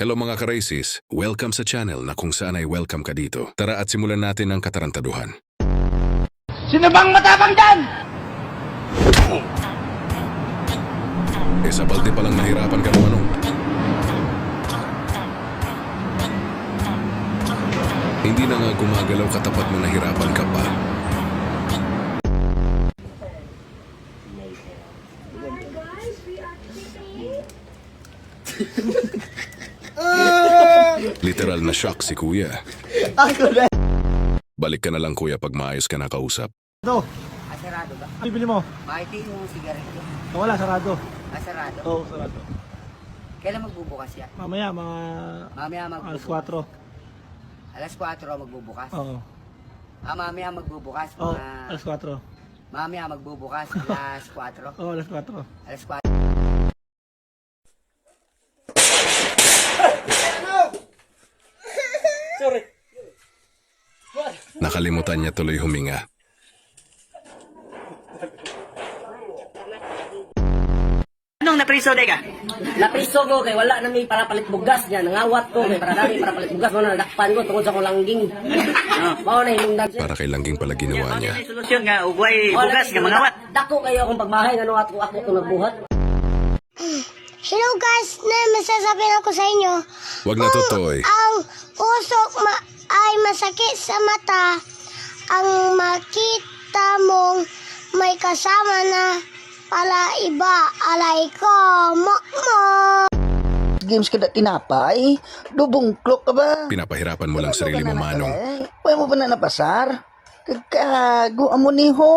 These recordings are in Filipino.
Hello mga ka-races, welcome sa channel na kung saan ay welcome ka dito. Tara at simulan natin ang katarantaduhan. Sino bang matapang dyan? Sa balde palang nahirapan ka naman. Hindi na nga gumagalaw katapat mo nahirapan ka pa. Literal na shock si kuya. Balik ka na lang kuya pag maayos ka nakausap. Ito, Sarado ba? bibili mo. Makiti yung sigarilyo. Wala, sarado. Sarado? Oo, sarado. Kailan magbubukas yan? Mamaya, mga Mamaya alas magbubukas. 4. Alas 4 magbubukas? Oo. Mamaya magbubukas. Oo, Mga... alas 4. Mamaya magbubukas. Alas 4. Oo, alas 4. Alas 4. Sorry. Nakalimutan niya tuloy huminga. Anong napriso ka? Napriso ko kay wala na may para palit bugas niya. Nangawat ko kay para dami para palit bugas. Mo na nadakpan ko tungkol sa kong langging. Mao na hinungdan siya. Para kay Langging pala ginawa niya. Ano solusyon nga? Ugway bugas ka mangawat. Dako kayo akong pagmahay nga nung ako ito nagbuhat. Hello guys, na masasabihin ako sa inyo. Wag na tutoy. Ang usok ay masakit sa mata, ang makita mong may kasama na pala iba, alay ko, mo. Games kada tinapay, dubong clock ka ba? Pinapahirapan mo lang sarili mo, Manong. Pwede mo ba na napasar? Kagago amo ni ho.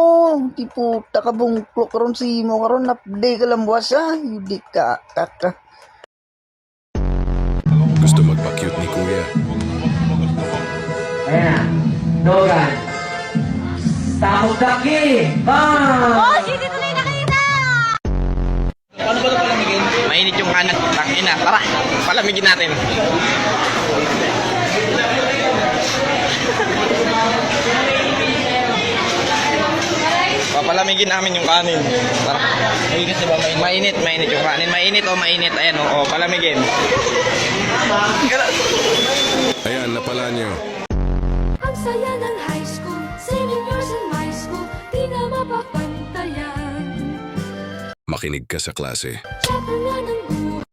Tipo takabong clock karon si mo karon napday ka lang buwasa. Hindi ka kaka. Gusto magpa-cute ni kuya. Ayan. Dogan. Tahog kaki. Bang! Mainit yung kanan. Tangina. Tara, palamigin natin. Papalamigin namin yung kanin. Tara. Mainit, mainit yung kanin. Mainit o mainit. Ayan o, palamigin. Ayan, napala niyo. Ang saya ng high school, seniors in my school, di na mapapantayan. Makinig ka sa klase. Tsaka nga ng buhay.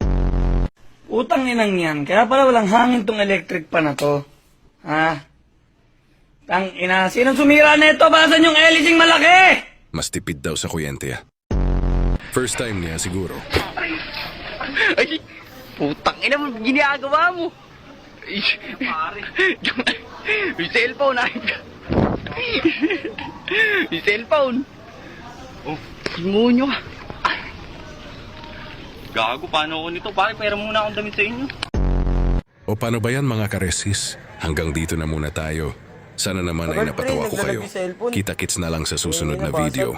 Utang inang yan. Kaya pala walang hangin tong electric pa na to. Ha? Tang ina, sinong sumira na ito? Basan yung elising malaki? Mas tipid daw sa kuryente. First time niya siguro. Ay, putang ina mo, ginagawa mo. Ay, pare. Yung cellphone, ay. Yung cellphone. Oh, simonyo. Gago, paano ako nito? Pare, pera muna akong damit sa inyo. O paano ba yan mga karesis? Hanggang dito na muna tayo. Sana naman ay napatawa ko kayo. Kita-kits na lang sa susunod na video.